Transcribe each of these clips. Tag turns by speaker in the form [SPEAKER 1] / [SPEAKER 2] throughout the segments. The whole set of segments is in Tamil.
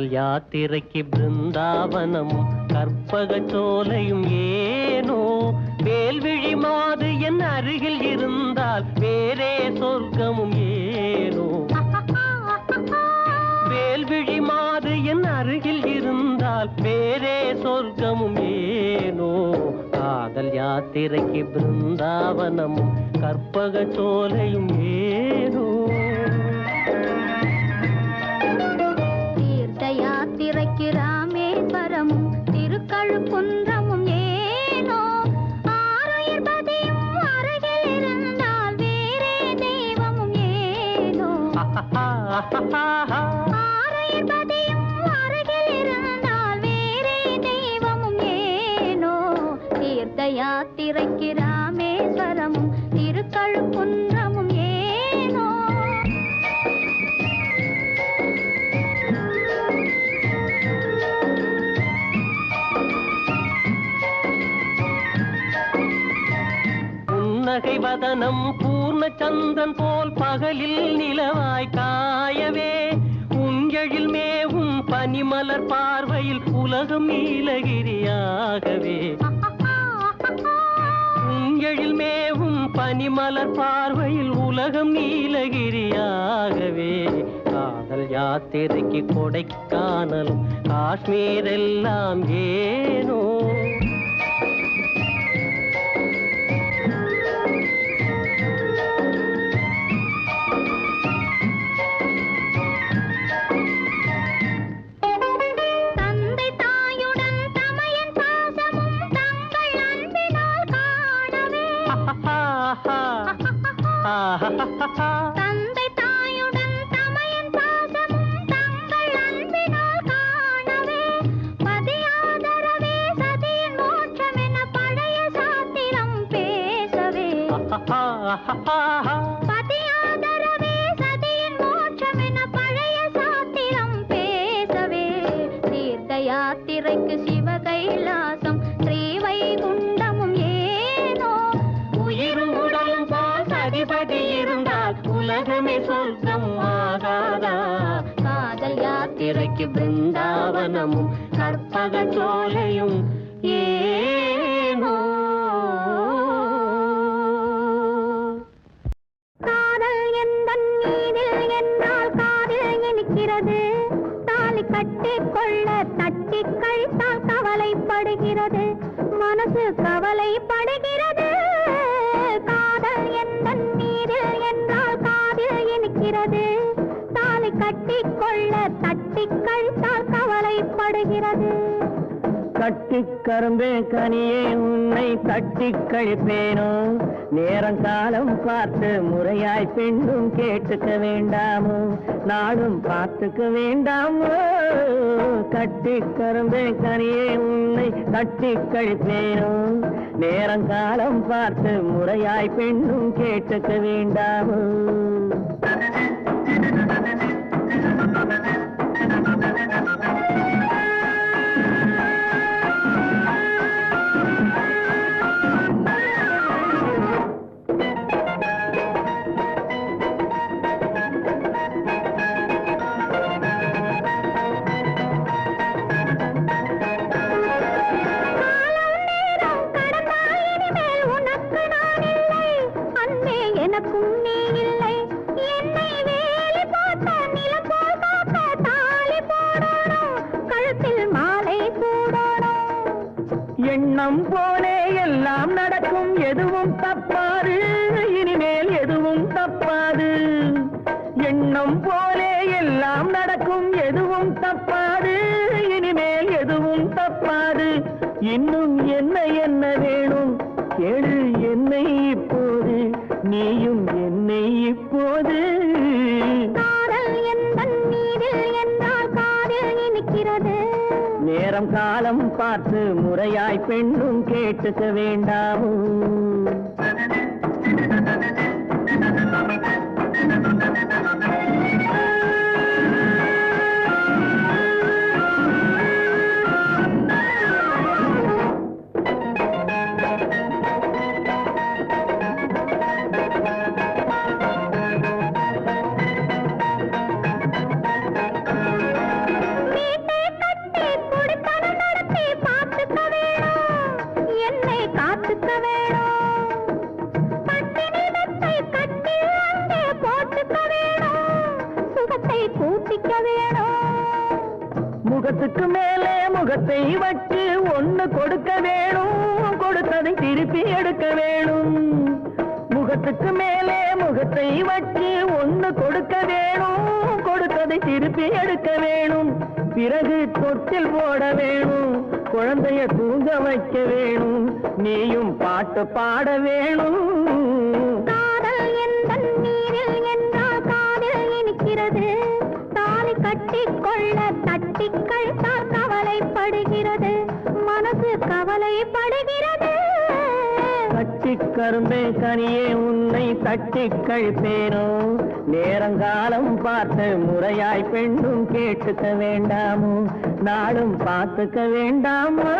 [SPEAKER 1] காதல் யாத்திரைக்கு பிருந்தாவனமும் கற்பக சோலையும் ஏனோ வேல்விழி மாது என் அருகில் இருந்தால் வேறே சொர்க்கமும் ஏனோ வேல்விழி மாது என் அருகில் இருந்தால் வேறே சொர்க்கமும் ஏனோ காதல் யாத்திரைக்கு பிருந்தாவனமும் கற்பக சோலையும் ஏனோ
[SPEAKER 2] யாத்திரைக்கு ராமேஸ்வரமும் திருக்கழுக்குன்றமும் ஏனோ ஆருயிர்பதியும் அருகில் இருந்தால் வேறே தெய்வமும் ஏனோ ஆருயிர்பதியும் அருகில் இருந்தால் வேறே தெய்வமும் ஏனோ தீர்த்த யாத்திரைக்கு ராமேஸ்வரமும் திருக்கழுக்குன்றமும் ஏனோ
[SPEAKER 1] புன்னகை வதனம் பூர்ண சந்திரன் போல் பகலில் நிலவாய் காயவே உஞ்செழில் மேவும் பனிமலர் பார்வையில் உலகம் நீலகிரியாகவே உஞ்செழில் மேவும் பனிமலர் பார்வையில் உலகம் நீலகிரியாகவே காதல் யாத்திரைக்கு கொடைக்கானலும் காஷ்மீர் எல்லாம் ஏனோ
[SPEAKER 2] தந்தை தாயுடன் தமையன் பாசமும் தங்கள் அன்பினால் காணவே பதியாதரவே சதியின் மோட்சம் என பழைய சாத்திரம் பேசவே பதியாதரவே சதியின் மோட்சம் என பழைய சாத்திரம் பேசவே தீர்த்த யாத்திரைக்கு சிவகைலாசம் ஸ்ரீவைகுண்டமும் ஏனோ
[SPEAKER 1] உயிரும் உடலும் போல் அதிபதி இருந்தால் உலகமே சொர்க்கம் ஆகாதா காதல் யாத்திரைக்கு பிருந்தாவனமும் கற்பக சோலையும் ஏனோ
[SPEAKER 2] காதல் எந்தன் மீதில் என்னால் காதில் இனிக்கிறது தாலி கட்டிக்கொள்ள தட்டி கழித்தால் கவலைப்படுகிறது மனசு கவலைப்படுகிறது காதல் எந்தன் மீதில் என்றால் காதில் இனிக்கிறது தாலி கட்டிக்கொள்ள தட்டி கழித்தால் கவலைப்படுகிறது
[SPEAKER 1] கட்டிக் கரும்பே கனியே உன்னை தட்டிக் கழிப்பேனோ நேரம் காலம் பார்த்து முறையாய் பெண்ணும் கேட்டுக்க வேண்டாமோ நாடும் பார்த்துக்க வேண்டாமோ கட்டிக் கரும்பே கனியே உன்னை தட்டிக் கழிப்பேனோ நேரம் காலம் பார்த்து முறையாய் பெண்ணும் கேட்டுக்க வேண்டாமோ எண்ணம் போலே எல்லாம் நடக்கும் எதுவும் தப்பாது இனிமேல் எதுவும் தப்பாது எண்ணம் போலே எல்லாம் நடக்கும் எதுவும் தப்பாது இனிமேல் எதுவும் தப்பாது இன்னும் என்ன என்ன வேணும் கேளு என்னை இப்போது நீயும் என்னை இப்போது
[SPEAKER 2] காதல் எந்தன் மீதில் என்றால் காதில் இனிக்கிறது
[SPEAKER 1] நேரம் காலம் பார்த்து முறையாய் பெண்ணும் கேட்டுக்க வேண்டாமோ
[SPEAKER 2] கூட்டிக்க வேணும்.
[SPEAKER 1] முகத்துக்கு மேலே முகத்தை வச்சு ஒண்ணு கொடுக்க வேணும், கொடுத்ததை திருப்பி எடுக்க வேணும். முகத்துக்கு மேலே முகத்தை வச்சு ஒண்ணு கொடுக்க வேணும், கொடுத்ததை திருப்பி எடுக்க வேணும். பிறகு தொட்டில் போட வேணும், குழந்தைய தூங்க வைக்க வேணும், நீயும் பாட்டு பாட வேணும்.
[SPEAKER 2] காதல் எந்தன் நீரில் என்றால் காதில் இனிக்கிறது. தாலி கட்டிக்கொள்ள தட்டிக்கள் தான் கவலைப்படுகிறது, மனசு கவலைப்படுகிறது.
[SPEAKER 1] கட்டிக் கரும்பே கனியே உன்னை தட்டிக் கழிப்பேனோ, நேரங்காலம் பார்த்து முறையாய் பெண்ணும் கேட்டுக்க வேண்டாமோ, நாடும் பார்த்துக்க வேண்டாமோ.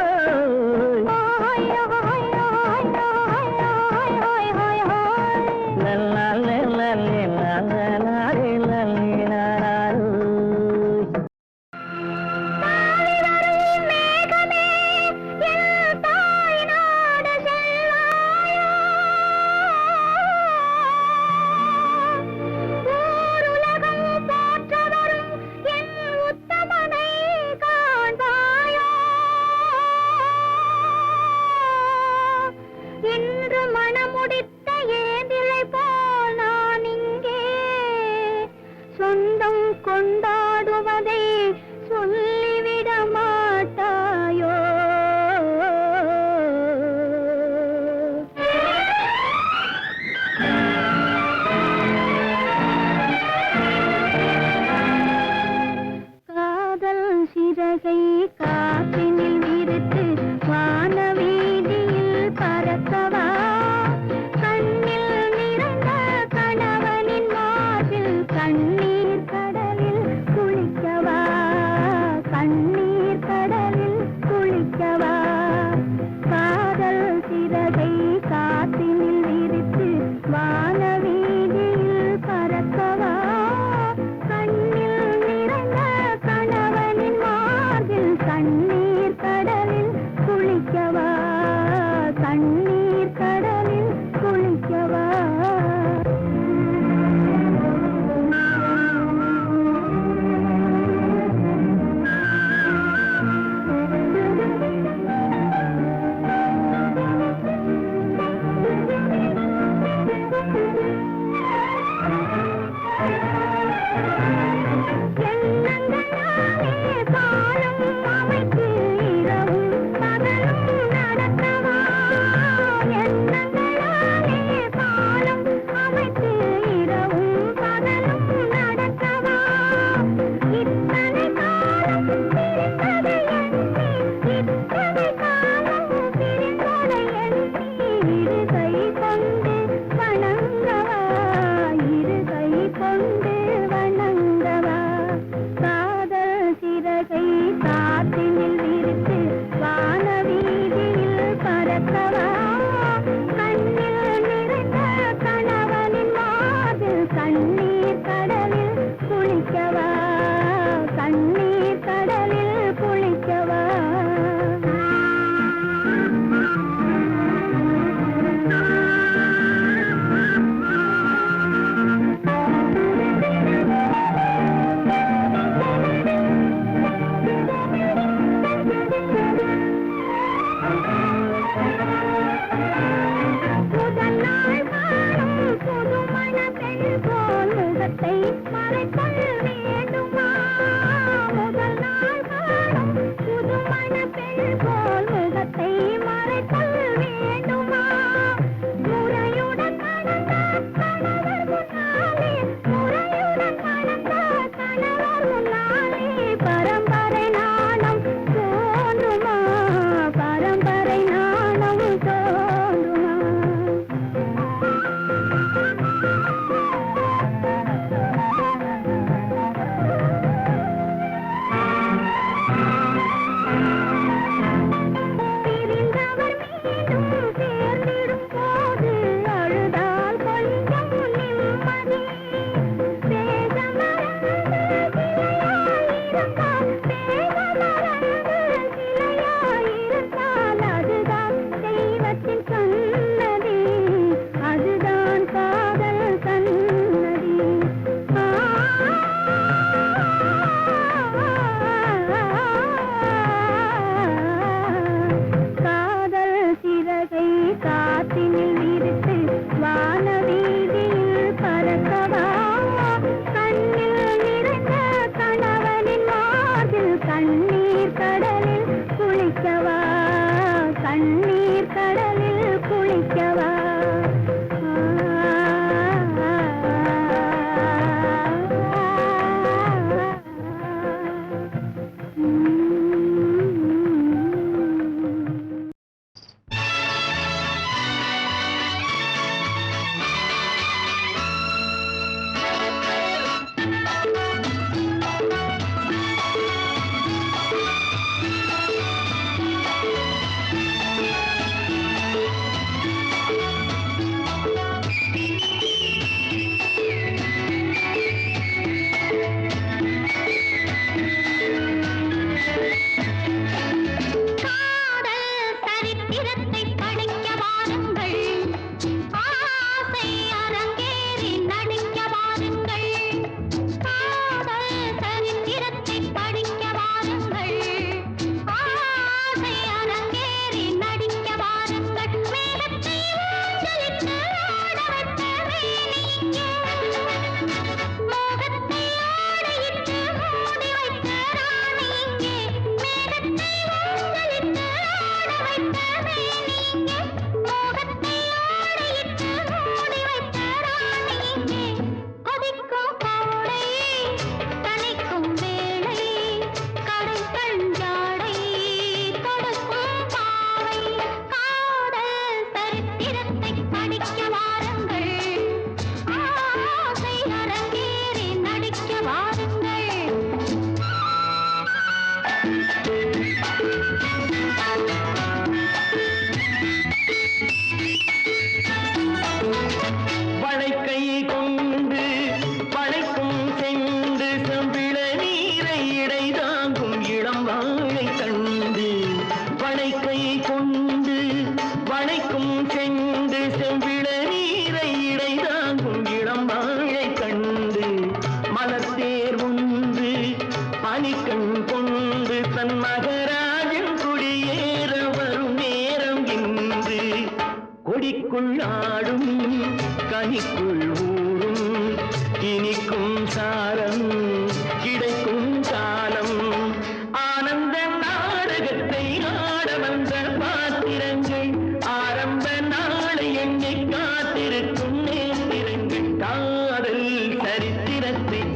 [SPEAKER 2] கொண்டாடுவதை சொல்லிவிட மாட்டாயோ? காதல் சிறகை காற்றினில் விரித்து வானவீதியில் பறக்கவா, கண்ணில் நிறைந்த கணவனின் மார்பில் கண்ணீர் கடலில் குளிக்கவா, கண்ணீர் கடலில் குளிக்கவா. காதல் சிறகை காற்றினில் விரித்து வானவீதியில் பறக்கவா, கண்ணில் நிறைந்த கணவனின் மார்பில் கண்ணீர் கடலில் குளிக்கவா, கண்ணீர் கடலில் குளிக்கவா.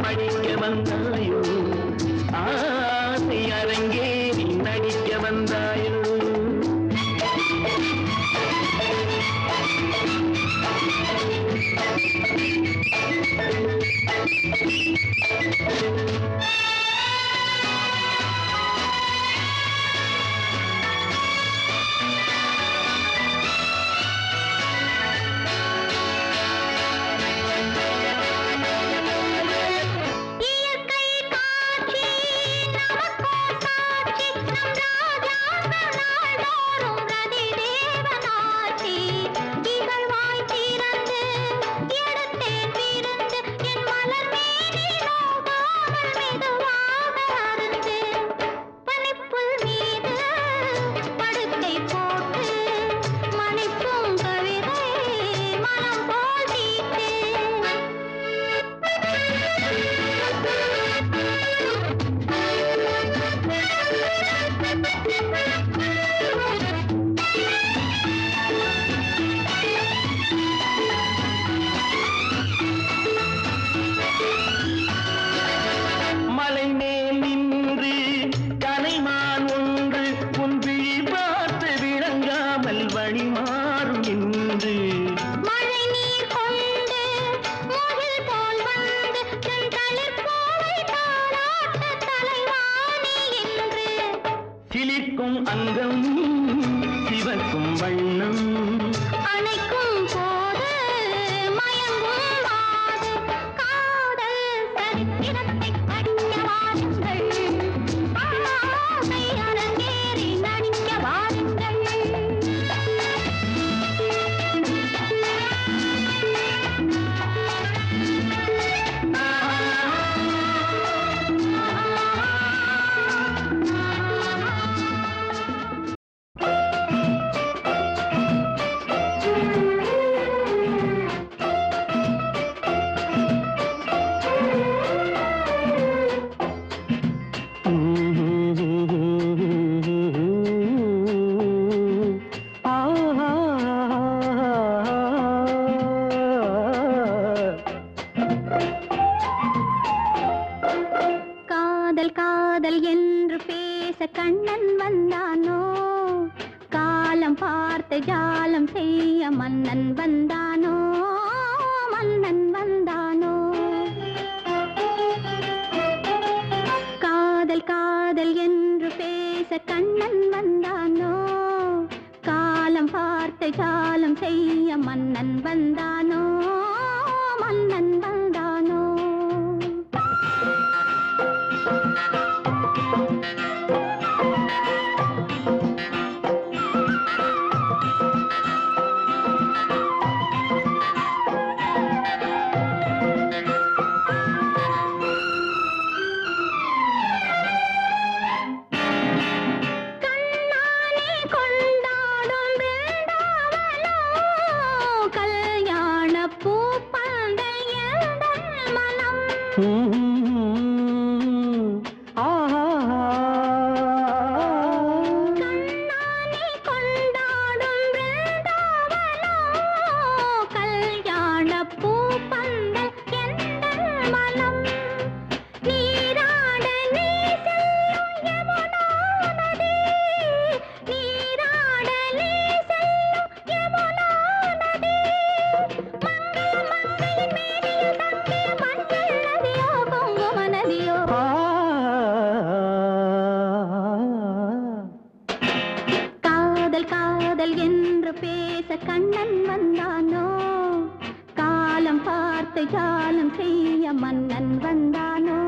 [SPEAKER 1] படிக்க வந்தாயோ ஆசை அரங்கேறி நடிக்க வந்தாயோ அங்கம் சிவக்கும் வண்ணம்
[SPEAKER 2] அணைக்கும் போது மயங்கும் மாது காதல் சரித்திரத்தை படிக்க வாருங்கள் ஆசை அரங்கேறி நடிக்க வாருங்கள் காதல் என்று பேச கண்ணன் வந்தானோ காலம் பார்த்து ஜாலம் செய்ய மன்னன் வந்தானோ மன்னன் வந்தானோ காதல் என்று பேச கண்ணன் வந்தானோ காலம் பார்த்து ஜாலம் செய்ய மன்னன் வந்தானோ மன்னன் வந்தானோ கண்ணன் வந்தானோ காலம் பார்த்து ஜாலம் செய்ய மன்னன் வந்தானோ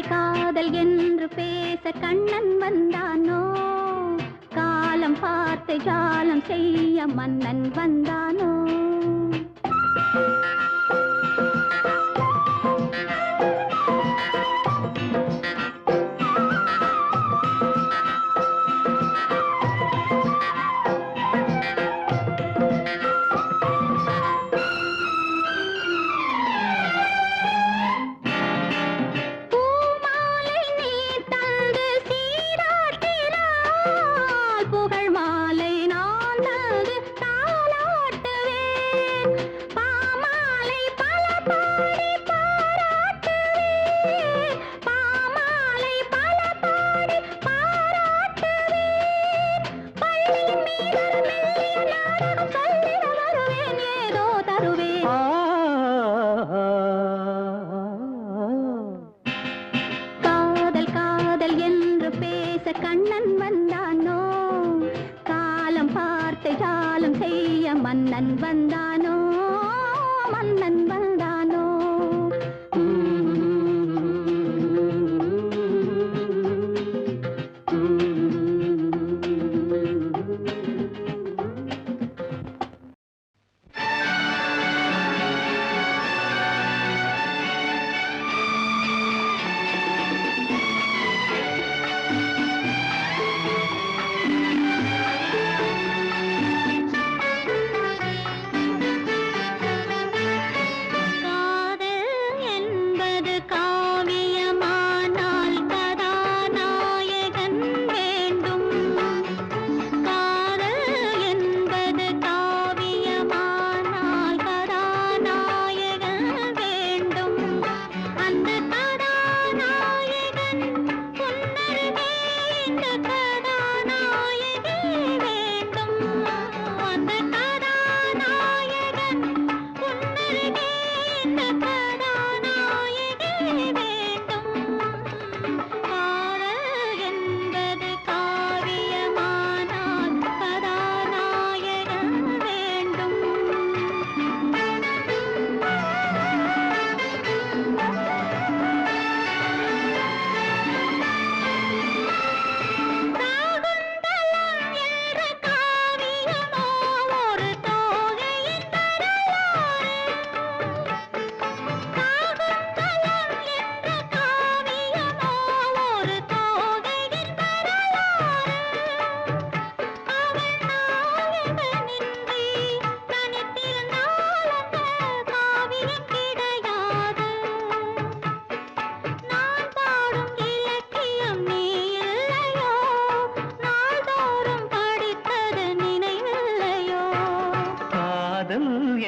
[SPEAKER 2] காதல் என்று பேச கண்ணன் வந்தானோ காலம் பார்த்து ஜாலம் செய்ய மன்னன் வந்தானோ கண்ணன் வந்தானோ காலம் பார்த்து ஜாலம் செய்ய மன்னன் வந்தானோ மன்னன் வந்தானோ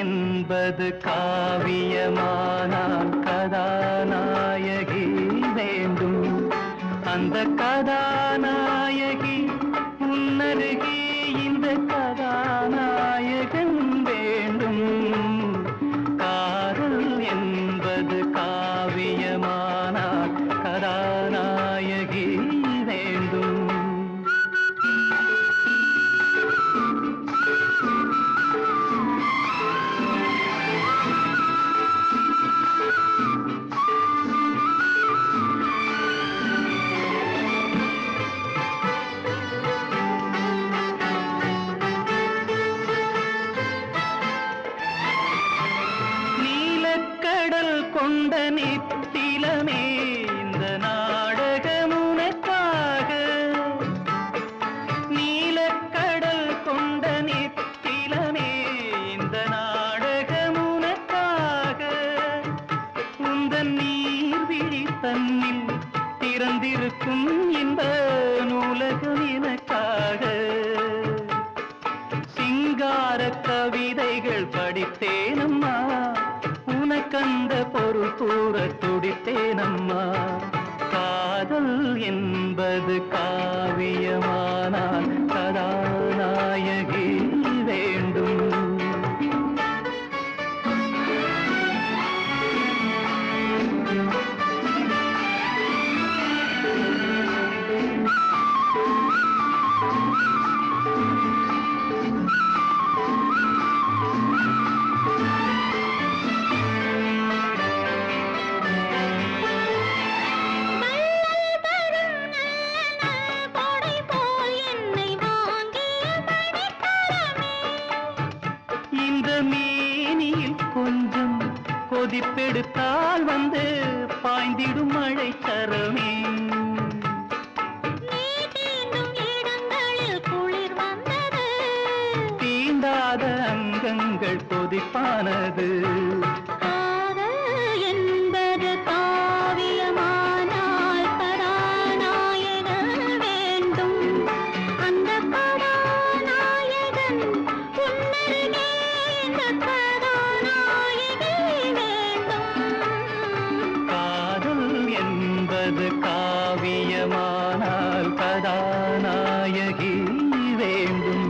[SPEAKER 1] என்பது காவியமானால் கதாநாயகி வேண்டும் அந்த கதாநாயகி உன்னருகே இந்த கதாநாயகன் வேண்டும் காதல் என்பது காவியமானால் கதாநாயகி வேண்டும் கொண்ட நித்திலமே இந்த நாடகம் உனக்காக நீலக்கடல் கொண்ட நித்திலமே இந்த நாடகம் உனக்காக உந்தன் நீர்விழி தன்னில் திறந்திருக்கும் இந்த நூலகம் எனக்காக சிங்கார கவிதைகள் படித்தேனம்மா உனக்கந்த பொருள் கூற துடித்தேனம்மா காதல் என்பது காவியமானால் கதாநாயகி வேண்டும்
[SPEAKER 2] Bye.
[SPEAKER 1] மதிப்பெடுத்தால் வந்து பாய்ந்திடும் மழை சரமே.
[SPEAKER 2] நீ தீண்டும் இடங்களில் குளிர் வந்தது,
[SPEAKER 1] தீண்டாத அங்கங்கள் கொதிப்பானது.
[SPEAKER 2] காதல் என்பது காவியமானால் கதாநாயகன் வேண்டும். அந்த கதாநாயகன் உன்னருகே இந்த கதாநாயகி வேண்டும்.
[SPEAKER 1] காதல் என்பது காவியமானால் கதாநாயகி வேண்டும்.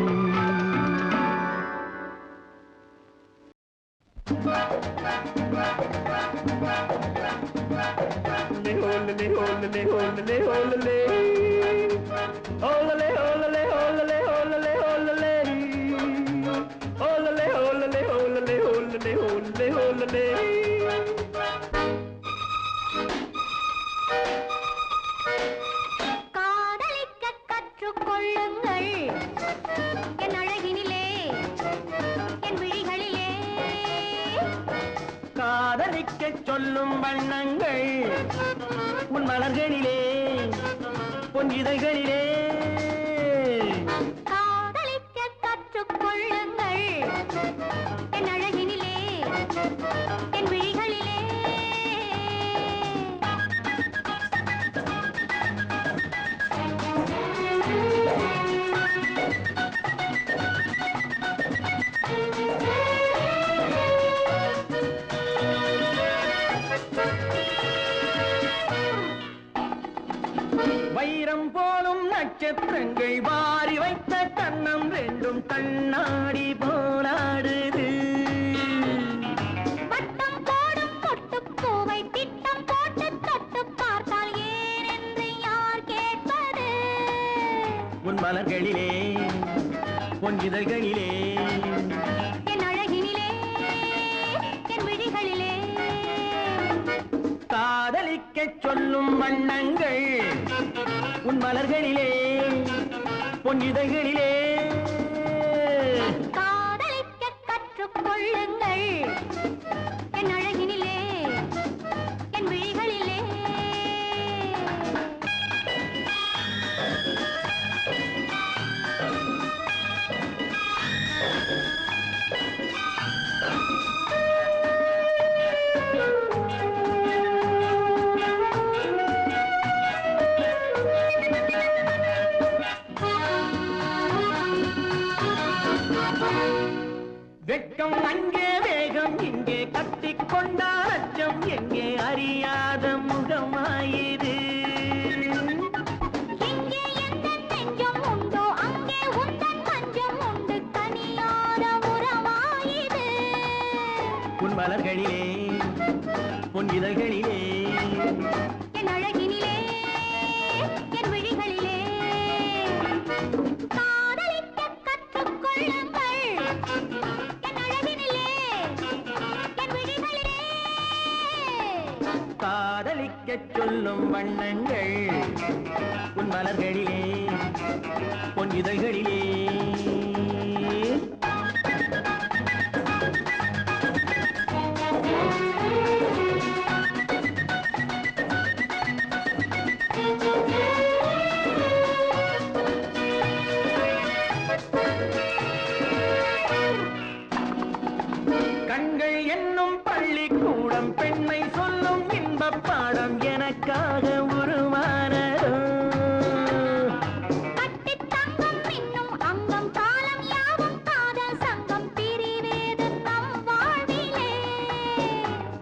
[SPEAKER 2] காதலிக்க கற்றுக்கொள்ளுங்கள் என் அழகினிலே, என் விழிகளிலே.
[SPEAKER 1] காதலிக்க சொல்லும் வண்ணங்கள் உன் மலர்களிலே, பொன் இதழ்களிலே.
[SPEAKER 2] காதலிக்க கற்றுக்கொள்ளுங்கள் என் அழகினிலே, என் விழிகளிலே.
[SPEAKER 1] வைரம் போலும் நட்சத்திரங்கள் வாரி வைத்த கண்ணம் ரெண்டும் கண்ணாடி போலாடுது.
[SPEAKER 2] வட்டம் போடும் பொட்டுப்பூவை திட்டம் போட்டு தொட்டு பார்த்தால் ஏன் என்று யார் கேட்பது?
[SPEAKER 1] உன் மலர்களிலே, பொன் இதழ்களிலே.
[SPEAKER 2] என் அழகினிலே, என் விழிகளிலே.
[SPEAKER 1] காதலிக்க சொல்லும் வண்ணங்கள் உன் மலர்களிலே, பொன் இதழ்களிலே.
[SPEAKER 2] காதலிக்க கற்றுக்கொள்ளுங்கள் என் அழகினிலே, என் விழிகளிலே.
[SPEAKER 1] வெட்கம் அங்கே, வேகம் இங்கே, கட்டிக்கொண்டால் அச்சம் எங்கே, அறியாத முகமாயிரு.
[SPEAKER 2] எங்கே எந்த நெஞ்சம் உண்டோ அங்கே உந்தன் மஞ்சம் உண்டு, கனியாத உறவாயிது.
[SPEAKER 1] உன் மலர்களிலே, பொன் இதழ்களிலே.
[SPEAKER 2] என் அழகினிலே, என் விழிகளிலே. காதலிக்க கற்றுக்கொள்ளுங்கள் என் அழகினிலே, என் விழிகளிலே.
[SPEAKER 1] காதலிக்க சொல்லும் வண்ணங்கள் உன் மலர்களிலே, பொன் இதழ்களிலே. கண்கள் என்னும் பள்ளிக்கூடம் பெண்மை சொல்லும் இன்பப் பாடம் எனக்காக உருவானதோ.
[SPEAKER 2] கட்டித் தங்கம் மின்னும் அங்கம் காலம் யாவும் காதல் சங்கம் பிரிவேது நம் வாழ்விலே.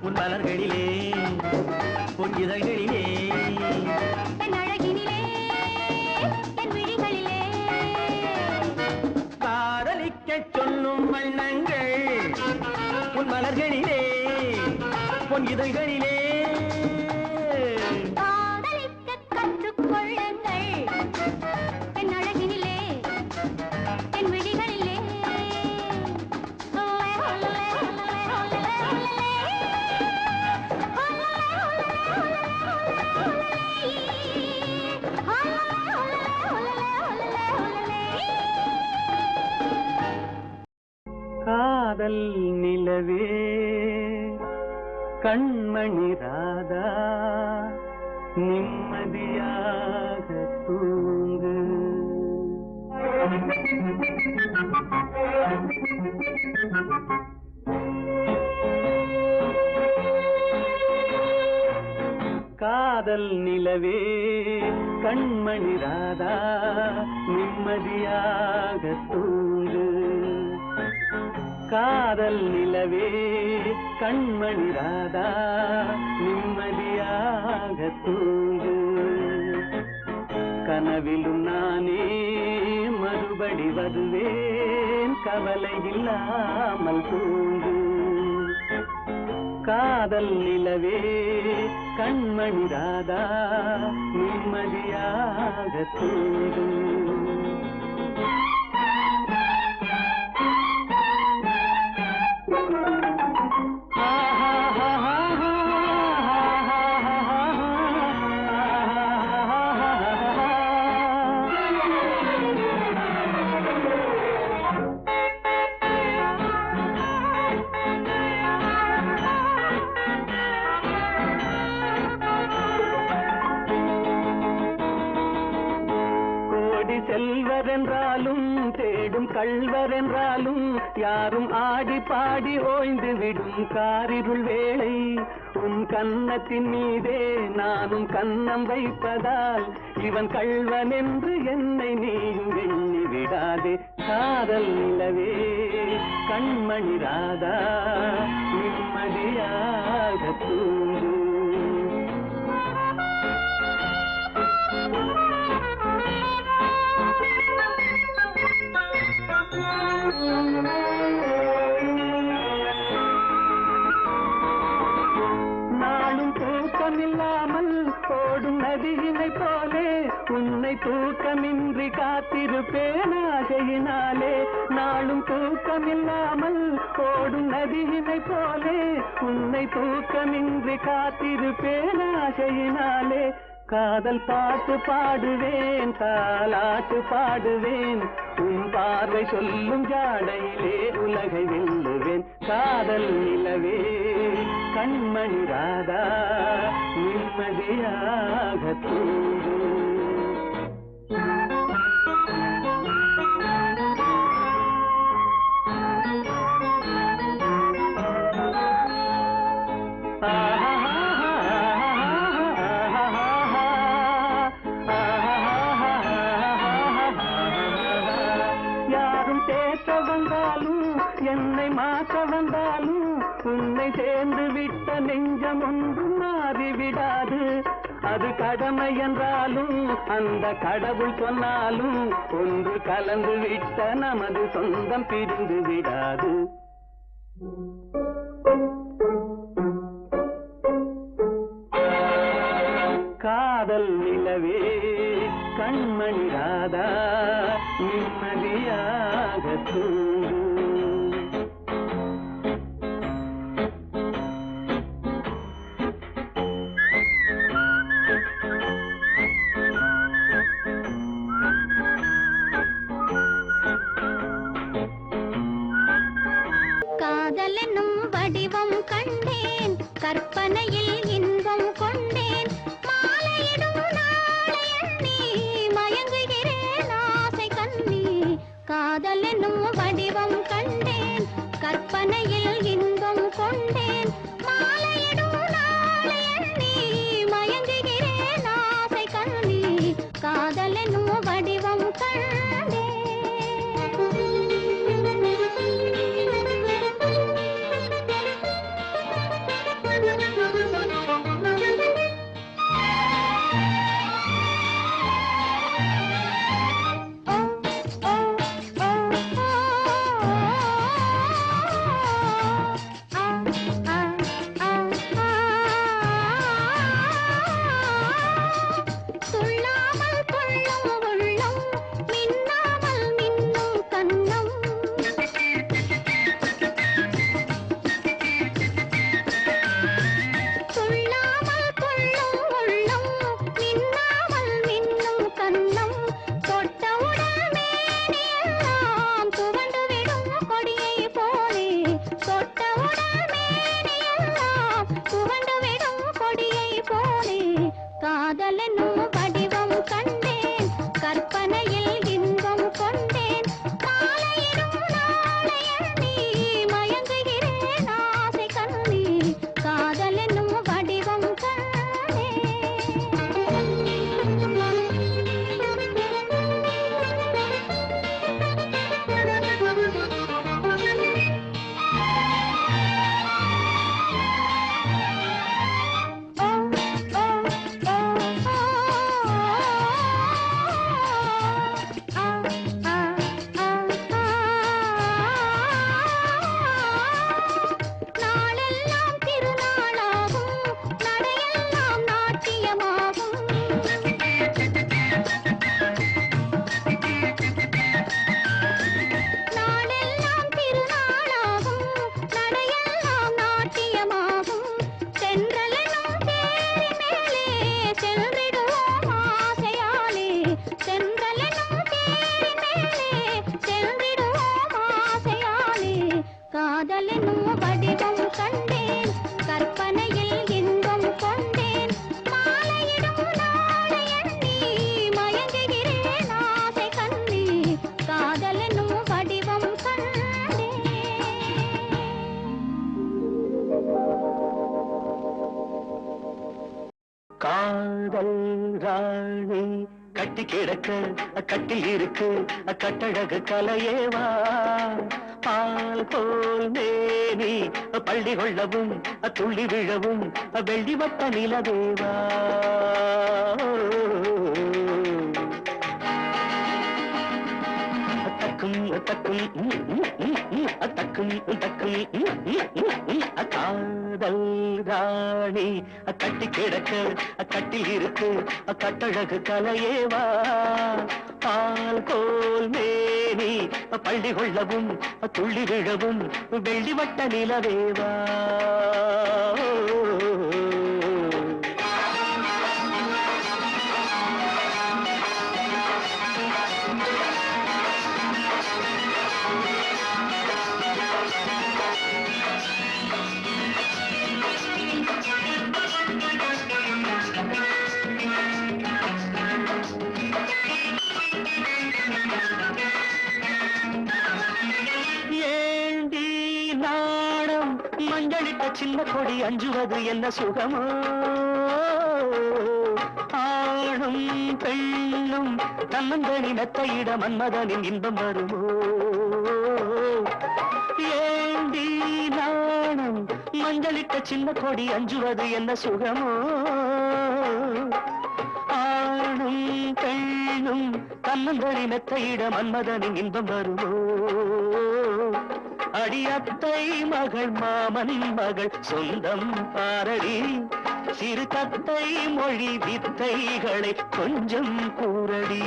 [SPEAKER 1] உன் மலர்களிலே, பொன் இதழ்களிலே.
[SPEAKER 2] என் அழகினிலே, என் விழிகளிலே.
[SPEAKER 1] காதலிக்க சொல்லும் வண்ணங்கள் உன் மலர்களிலே, பொன் இதழ்களிலே.
[SPEAKER 2] காதலிக்க கற்றுக்கொள்ளுங்கள் என் அழகினிலே, என் விழிகளிலே.
[SPEAKER 1] காதல் நிலவே, கண்மணி ராதா நிம்மதியாக தூங்கு. காதல் நிலவே கண்மணி ராதா நிம்மதியாக தூங்கு. காதல் நிலவே கண்மணி ராதா நிம்மதியாக தூங்கு. கனவிலும் நானே மறுபடி வருவேன், கவலை இல்லாமல் தூங்கு. காதல் நிலவே கண்மணி ராதா நிம்மதியாக தூங்கு. செல்வர் என்றாலும் தேடும் கள்வர் என்றாலும் யாரும் ஆடி பாடி ஓய்ந்து விடும் காரிருள் வேளை. உன் கன்னத்தின் மீதே நானும் கன்னம் வைப்பதால் இவன் கள்வன் என்று என்னை நீயும் எண்ணி விடாதே. காதல் நிலவே கண்மணி ராதா நிம்மதியாக தூங்கு. நாளும் தூக்கமில்லாமல் ஓடும் நதியினை போலே உன்னை தூக்கமின்றி காத்திருப்பேன் ஆசையினாலே. நாளும் தூக்கமில்லாமல் ஓடும் நதியினை போலே உன்னை தூக்கமின்றி காத்திருப்பேன் ஆசையினாலே. காதல் பாட்டு பாடுவேன், தாலாட்டு பாடுவேன், உன் பார்வை சொல்லும் ஜாடையிலே உலகை வெல்லுவேன். காதல் நிலவே கண்மணி ராதா நிம்மதியாக தூங்கு. வந்தாலும் என்னை மாற்ற வந்தாலும் உன்னை சேர்ந்து விட்ட நெஞ்சம் ஒன்றும் மாறிவிடாது. அது கடமை என்றாலும் அந்த கடவுள் சொன்னாலும் ஒன்று கலந்து விட்ட நமது சொந்தம் பிரிந்து விடாது. காதல் நிலவே கண்மணி ராதா நிம்மதியாக தூங்கு.
[SPEAKER 2] காதல் என்னும் வடிவம் கண்டேன், கற்பனையில் இன்பம் கொண்டேன். மாலையிடும் நாளை எண்ணி மயங்குகிறேன் ஆசை கண்ணி. காதல் என்னும் வடிவம் கண்டேன், கற்பனையில் இன்பம் கொண்டேன். மாலையிடும் நாளை எண்ணி மயங்குகிறேன் ஆசை கண்ணி. காதல் என்னும் வடிவம் கண்டேன். காதலெனும் வடிவம் கண்டேன் கற்பனையில் இன்பம் கொண்டேன் மாலையிடும் நாளை எண்ணி மயங்குகிறேன் ஆசை கண்ணி காதலெனும் வடிவம் நாளெல்லாம் திருநாளாகும் நடையெல்லாம் நாட்டியமாகும் நாளெல்லாம் திருநாளாகும் நடையெல்லாம் நாட்டியமாகும் சென்றலெனும் தேரி மேலே சென்றிடுவோம் ஆசையாலே சென்றலெனும் தேரி மேலே சென்றிடுவோம் ஆசையாலே காதலெனும் வடிவம் கண்டேன் கற்பனையில் இன்பம் கொண்டேன் மாலையிடும் நாளை எண்ணி மயங்குகிறேன் ஆசை கண்ணி காதலெனும் வடிவம் கண்டேன்
[SPEAKER 1] காதல் ராணி கட்டி கிடக்க கட்டில் இருக்கு கட்டழகு கலையேவா பால் போல் மேனி பள்ளி கொள்ளவும் துள்ளி விழவும் வெள்ளி வட்ட நிலவேவா தக்கும் தக்கும் தக்கும் தக்கும் காதல் ராணி கட்டி கிடக்க கட்டில் இருக்கு கட்டழகு கலையேவா பால் கோல் மேனி பள்ளி கொள்ளவும் துள்ளி விழவும் வெள்ளி வட்ட நிலவேவா ஏண்டி நாணம் மஞ்சளிட்ட சின்ன கொடி அஞ்சுவது என்ன சுகமோ ஆணும் பெண்ணும் தன்னந்தனி மெத்தையிட மன்மதனின் இன்பம் வருமோ ஏண்டி நாணம் மஞ்சளிட்ட சின்ன கொடி அஞ்சுவது என்ன சுகமோ ஆணும் பெண்ணும் தன்னந்தனி மெத்தையிட மன்மதனின் இன்பம் வருமோ அடியத்தை மகள் மாமன் மகள் சொந்தம் பாரடி சிறு தத்தை மொழி வித்தைகளை கொஞ்சம் கூறடி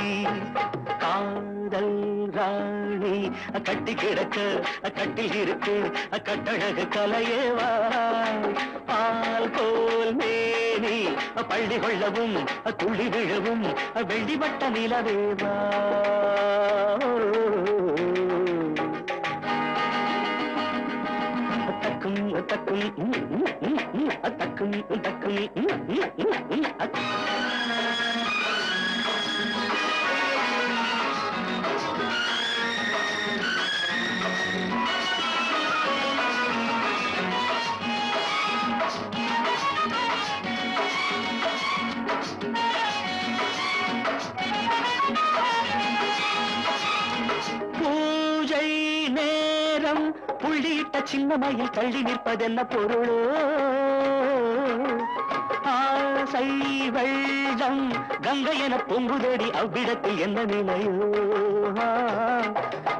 [SPEAKER 1] காதல் ராணி கட்டி கிடக்க கட்டில் இருக்கு கட்டழகு கலையேவா பால் போல் மேனி பள்ளி கொள்ளவும் துள்ளி விழவும் வெள்ளி வட்ட நிலவேவா தக்கும் தக்கும் தக்கும் தக்கும் பூஜை நேரம் புள்ளியிட்ட சின்ன மயில் தள்ளி நிற்பதென்ன பொருளோ ஆசை வெள்ளம் கங்கை என பொங்குதடி அவ்விடத்தில் என்ன நிலையோ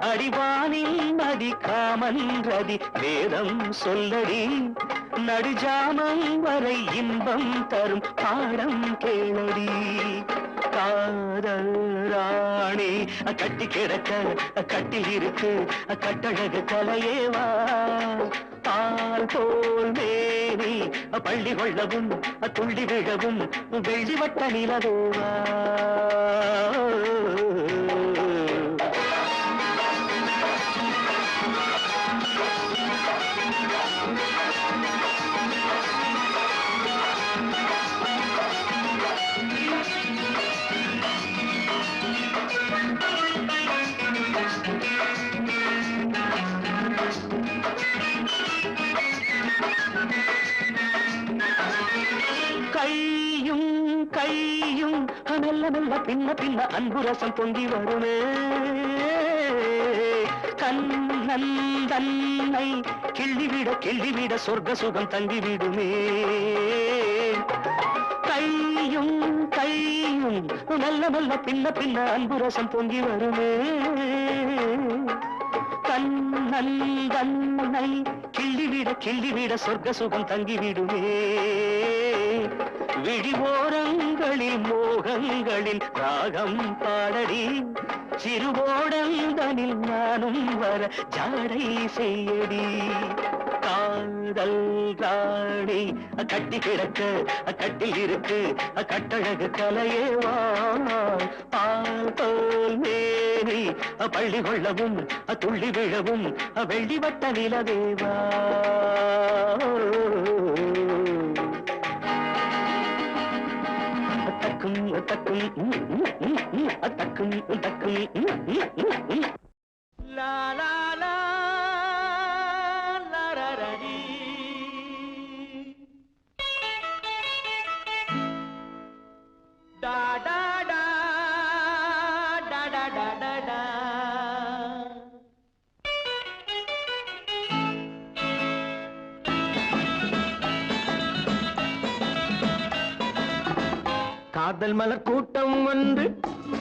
[SPEAKER 1] அடிவானில் நதி காமன் ரதி வேதம் சொல்லடி நடுஜாமம் வரை இன்பம் தரும் பாடம் கேளடி காதல் ராணி கட்டி கிடக்க கட்டில் இருக்கு கட்டழகு கலையேவா பால் போல் மேனி பள்ளி கொள்ளவும் துள்ளி விழவும் வெள்ளி வட்ட நிலவேவா கையும் மெல்ல மெல்ல பின்ன பின்ன அன்பு ரசம் பொங்கி வருமே கண்ணன் தன்னை கிள்ளிவிட சொர்க்க சுகம் தங்கிவிடுமே கையும் மெல்ல மெல்ல பின்ன பின்ன அன்பு ரசம் பொங்கி வருமே கண்ணன் தன்னை கிள்ளிவிட சொர்க்க சுகம் தங்கிவிடுமே விழிவோரங்களில் மோகங்களில் ராகம் பாடடி சிறுவோடந்தனில் நானும் வர ஜாடை செய்யடி காதல் ராணி கட்டி கிடக்க கட்டில் இருக்கு கட்டழகு கலையேவா பால் போல் மேனி பள்ளி கொள்ளவும் துள்ளி விழவும் வெள்ளி வட்ட நிலவேவா தக்கும் லா லா லா லா ரா ரா டி டா டா டா டா டா டா டா டா காதல் மலர் கூட்டம் ஒன்று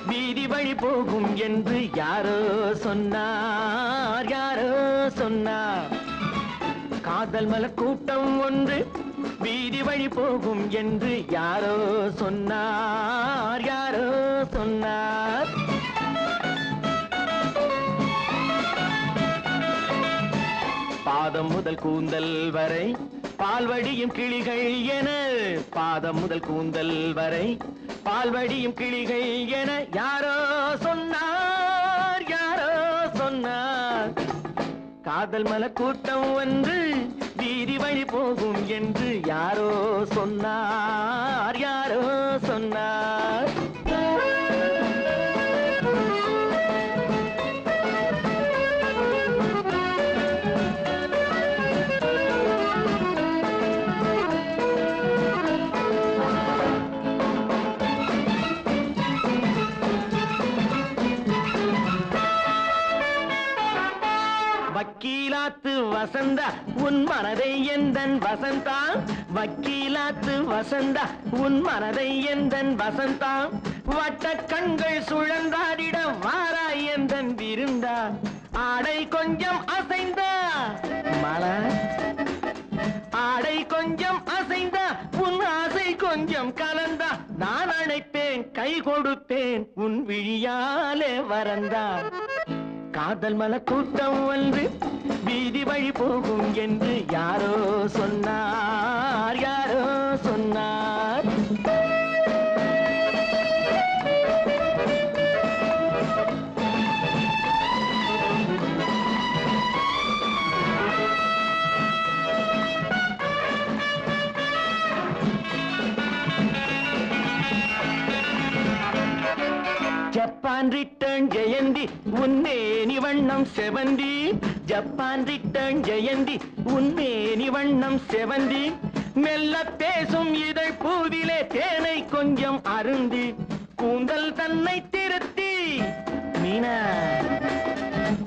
[SPEAKER 1] வீதி வழி போகும் என்று யாரோ சொன்னார் காதல் மலர் கூட்டம் ஒன்று வீதி வழி போகும் என்று யாரோ சொன்னார் பாதம் முதல் கூந்தல் வரை பால்வடியும் கிளிகள் என பாதம் முதல் கூந்தல் வரை பால்வடியும் கிளிகள் என யாரோ சொன்னார் காதல் மலர் கூட்டம் ஒன்று வீதி வழி போகும் என்று யாரோ சொன்னார் வக்கீலாத்து வசந்தா உன் மனதை எந்தன் வசந்தா வக்கீலாத்து வசந்தா உன் மனதை எந்தன் வசந்தா வட்ட கண்கள் சுழந்தாடிட வாராய் எந்தன் விருந்தா ஆடை கொஞ்சம் அசைந்தா மலர் ஆடை கொஞ்சம் அசைந்தா உன் ஆசை கொஞ்சம் கலந்தா நான் அழைப்பேன் கை கொடுப்பேன் உன் விழியாலே வரந்தா காதல் மலர் கூட்டம் ஒன்று வீதி வழி போகும் என்று யாரோ சொன்னார் ஜப்பான் ரிட்டர்ன் ஜெயந்தி உன்னேனி வண்ணம் செவந்தி ஜப்பான் ரிட்டர்ன் ஜெயந்தி உன்னேனி வண்ணம் செவந்தி மெல்ல பேசும் இதழ் பூவிலே தேனை கொஞ்சம் அருந்தி கூந்தல் தன்னை திருத்தி மீனா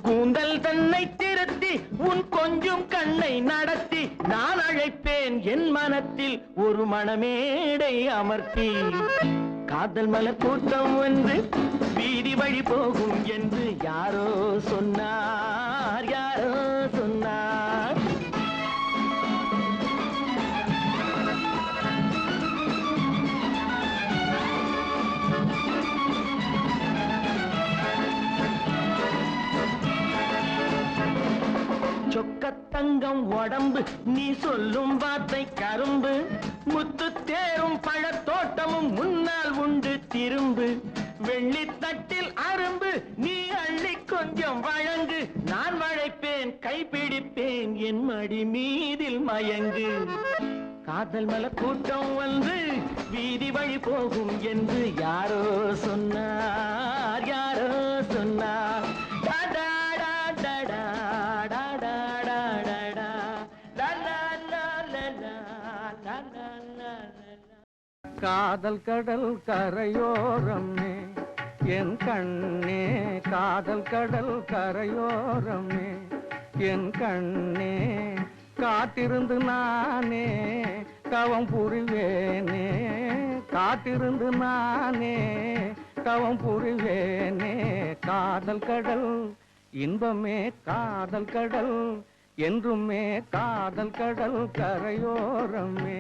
[SPEAKER 1] கூந்தல் தன்னை திருத்தி உன் கொஞ்சம் கண்ணை நடத்தி நான் அழைப்பேன் என் மனத்தில் ஒரு மணமேடை அமர்த்தி காதல் மலர் கூட்டம் ஒன்று வீதி வழி போகும் என்று யாரோ சொன்னார் சொக்கத்தங்கம் உடம்பு நீ சொல்லும் வார்த்தை கரும்பு முத்து தேரும் பழத்தோட்டமும் முன்னால் உண்டு திரும்பு வெள்ளித்தட்டில் அரும்பு நீ அள்ளி கொஞ்சம் வழங்கு நான் வளைப்பேன் கைப்பிடிப்பேன் என் மடி மீதில் மயங்கு காதல் மலர் கூட்டம் வந்து வீதி வழி போகும் என்று யாரோ சொன்னார்
[SPEAKER 3] காதல் கடல் கரையோரமே என் கண்ணே காதல் கடல் கரையோரமே என் கண்ணே காத்திருந்து நானே தவம் புரிவேனே காத்திருந்து நானே தவம் புரிவேனே காதல் கடல் இன்பமே காதல் கடல் என்றுமே காதல் கடல் கரையோரமே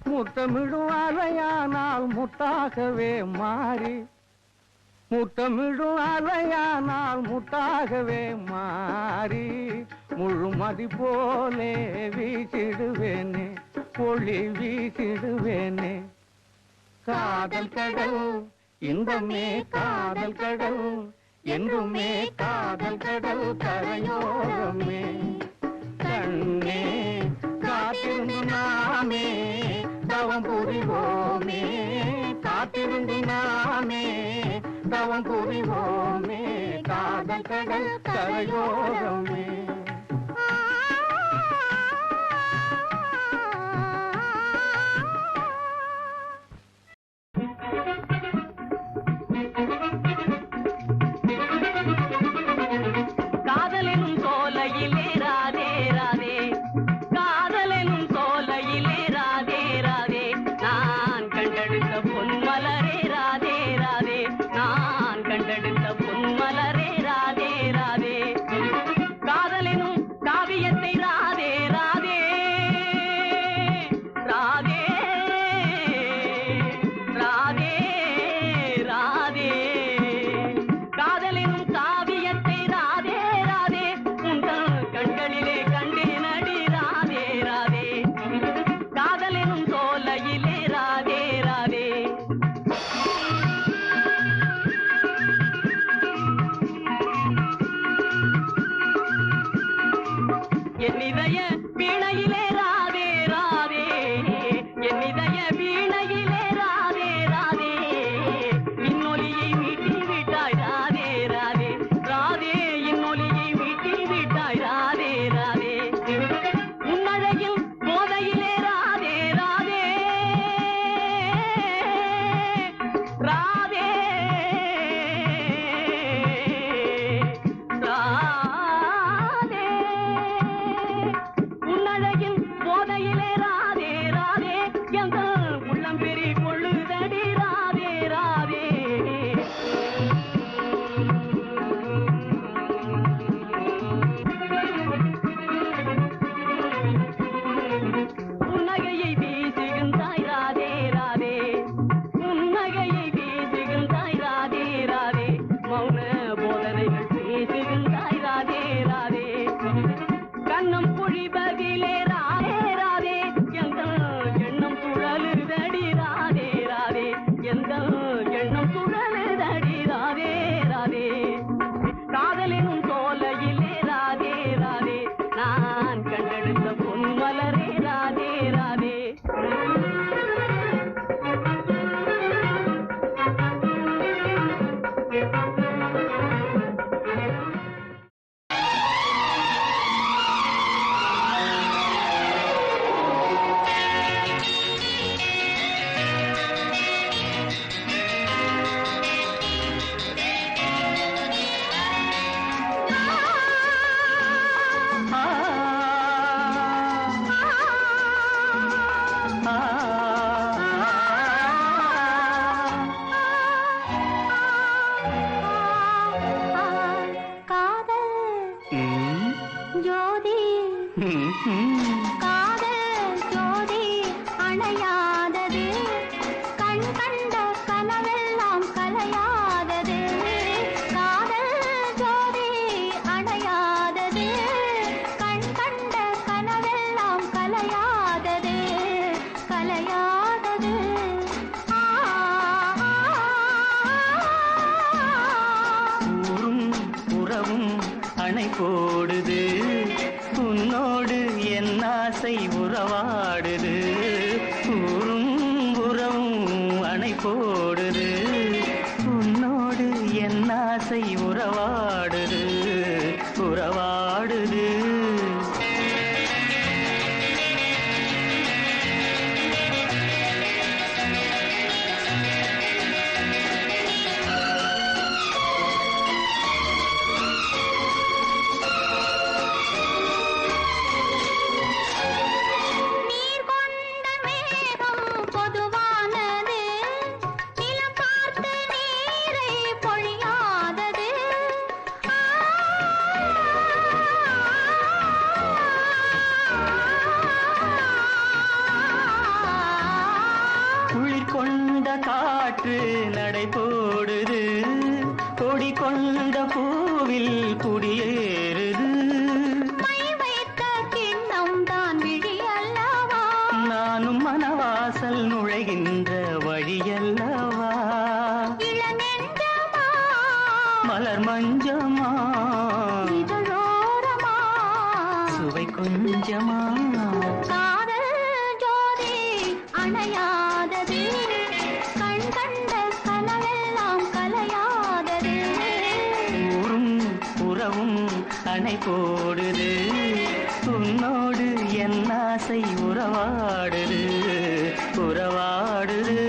[SPEAKER 3] முத்தமிடும் அலையானால் முத்தாகவே மாறி முத்தமிடும் அலையானால் முத்தாகவே மாறி முழுமதி போலே வீசிடுவேனே ஒளி வீசிடுவேனே காதல் கடல் இன்பமே காதல் கடல் என்றுமே காதல் கடல் கரையோரமே கண்ணே காத்திருந்து நாமே தவம் புரிவோமே காத்திருந்து நாமே தவம் புரிவோமே காதல் கடல் கரையோரமே
[SPEAKER 1] காதலெனும் சோலையிலே ராதே ராதே காதலெனும் சோலையிலே ராதே ராதே நான் கண்டெடுத்த பொன்மலரே ராதே ராதே நான் கண்டெடுத்த பொன்மலரே ராதே ராதே காதலெனும் காவியத்தை ராதே ராதே ராதே ராதே ராதே காதலெனும் காவியத்தை ராதே ராதே உங்கள் கண்களிலே கண்டேனடி ராதே ராதே காதலெனும் சோலையிலே ராதே ராதே என் இதய வீணையிலே ராதே ராதே என் இதய வீணையிலே ராதே ராதே இன்னொலியை மீட்டி விட்டாய் ராதே ராதே ராதே இன்னொலியை மீட்டி விட்டாய் ராதே ராதே உன்னழகில் போதையிலே ராதே ராதே ராதே ராதே உன்னழகில்
[SPEAKER 2] காதல் ஜோதி அணையாதது கண் கண்ட கனவெல்லாம் கலையாதது காதல் ஜோதி அணையாதது கண் கண்ட கனவெல்லாம் கலையாதது கலையாதது
[SPEAKER 1] ஊரும் உறவும் அணை போடுது உன்னோடு என் ஆசை உறவாடுது ஊரும் உறவும் அணை போடுது உன்னோடு என் ஆசை உறவாடுது உறவாடுது
[SPEAKER 2] நீர் கொண்ட மேகம் பொதுவானது நிலம் பார்த்து நீரை பொழியாதது
[SPEAKER 1] குளிர் கொண்ட காற்று நடை போடுது கொடி கொண்ட பூவில் குடியேறுது
[SPEAKER 2] மை வைத்த கிண்ணம் தான் விழி அல்லவா
[SPEAKER 1] நானும் மனவாசல் நுழைகின்ற வழியல்லவா
[SPEAKER 2] இளநெஞ்சமா
[SPEAKER 1] மலர் மஞ்சமா
[SPEAKER 2] இதழோரமா
[SPEAKER 1] சுவை கொஞ்சமா
[SPEAKER 2] காதல் ஜோதி அணையாதது கண் கண்ட கனவெல்லாம் கலையாதது
[SPEAKER 1] ஊரும் உறவும் அணை போடுது உன்னோடு என் ஆசை உறவாடுது உறவாடுது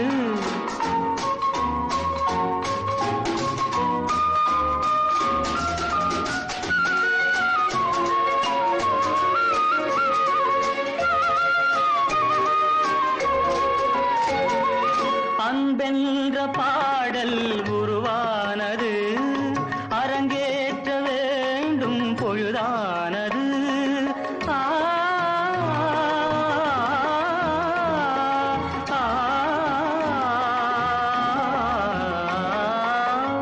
[SPEAKER 1] அன்பென்ற பாடல் உருவானது அரங்கேற்ற வேண்டும் பொழுதானது ஆ, ஆ,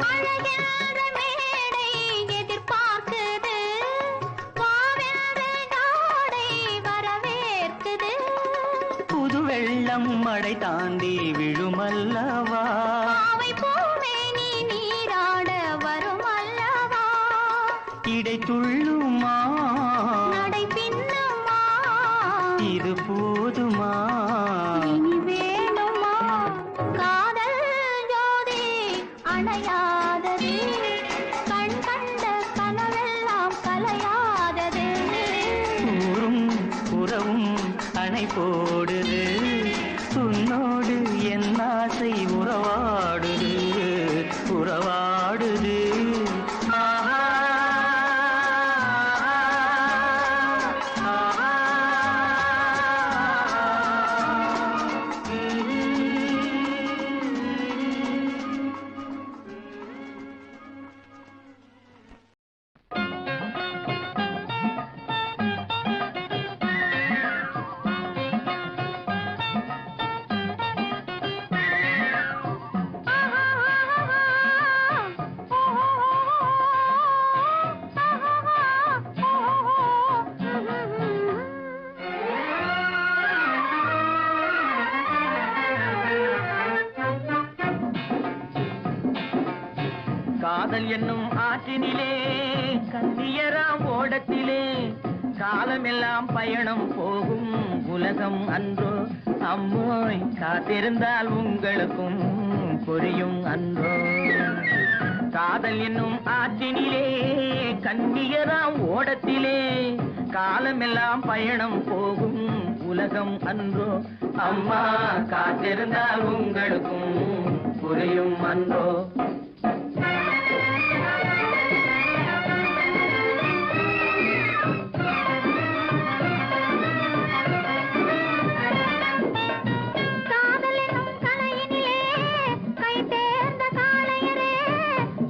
[SPEAKER 2] அழகின்ற மேடை எதிர்பார்க்குது வாவென்ற நாடை வரவேற்குது
[SPEAKER 1] புது வெள்ளம் மடை தாண்டி விழுமல்லவா
[SPEAKER 2] பாவை பூவே நீ நீராட வரும் அல்லவா
[SPEAKER 1] இடை துள்ளுமா
[SPEAKER 2] நடை பின்னுமா
[SPEAKER 1] இது போதுமா
[SPEAKER 2] இனி வேணுமா காதல் ஜோதி அணையாதது கண் கண்ட கனவெல்லாம் கலையாதது
[SPEAKER 1] ஊரும் உறவும் அணை போடுது உன்னோடு என் ஆசை உறவாடுது உறவாடுது ஆஹா, ஆஹா,
[SPEAKER 3] காதல் என்னும் ஆற்றினிலே கண்ணியராம் ஓடத்திலே காலமெல்லாம் பயணம் போகும் உலகம் அன்றோ அம்மோய் காத்திருந்தால் உங்களுக்கும் புரியும் அன்றோ காதல் என்னும் ஆற்றினிலே கண்ணியராம் ஓடத்திலே காலமெல்லாம் பயணம் போகும் உலகம் அன்றோ அம்மா காத்திருந்தால் உங்களுக்கும் புரியும் அன்றோ
[SPEAKER 2] காதலெனும் கலையினிலே கை தேர்ந்த காளையரே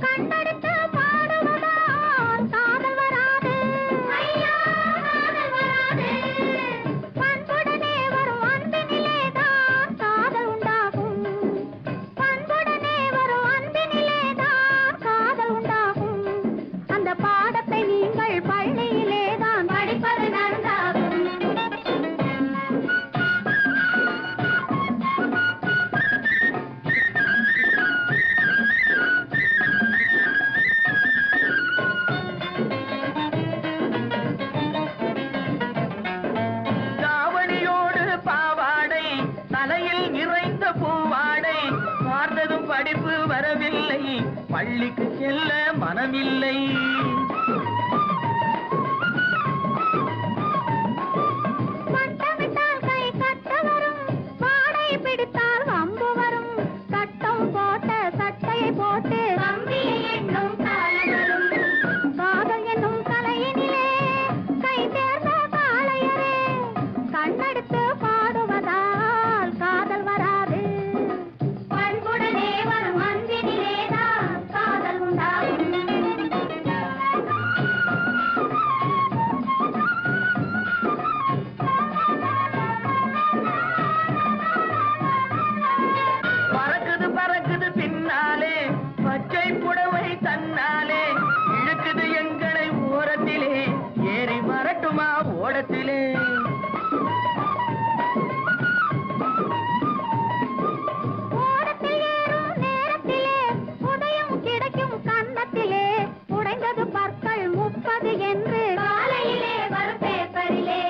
[SPEAKER 2] கண்ணடித்து பாடுவதால் காதல் வராது ஐயா காதல் வராது
[SPEAKER 3] பள்ளிக்கு செல்ல மனமில்லை.
[SPEAKER 2] வட்டமிட்டால் கை கட்ட வரும், வாடை பிடித்தால் வம்பு வரும். சட்டம் போட்ட சட்டையை போட்டு கம்பியை எண்ணும் காலம் வரும். காதல் என்னும் கலையினிலே கை தேர்ந்த காளையரே, கண்ணெடுத்து பாடுவதால் காதல் வராது. பண்புடனே வரும் அன்பினிலேதான் காதல் உண்டாகும்.
[SPEAKER 3] பறக்குது பறக்குது பின்னாலே பச்சை புடவை தன்னாலே, இழுக்குது எங்களை ஓரத்திலே, ஏறி வரட்டுமா ஓடத்திலே.
[SPEAKER 2] ஓடத்தில் ஏறும் நேரத்திலே உதயம் கிடைக்கும் கன்னத்திலே, உடைந்தது பற்கள் 30 என்று காலையிலே வரும் பேப்பரிலே.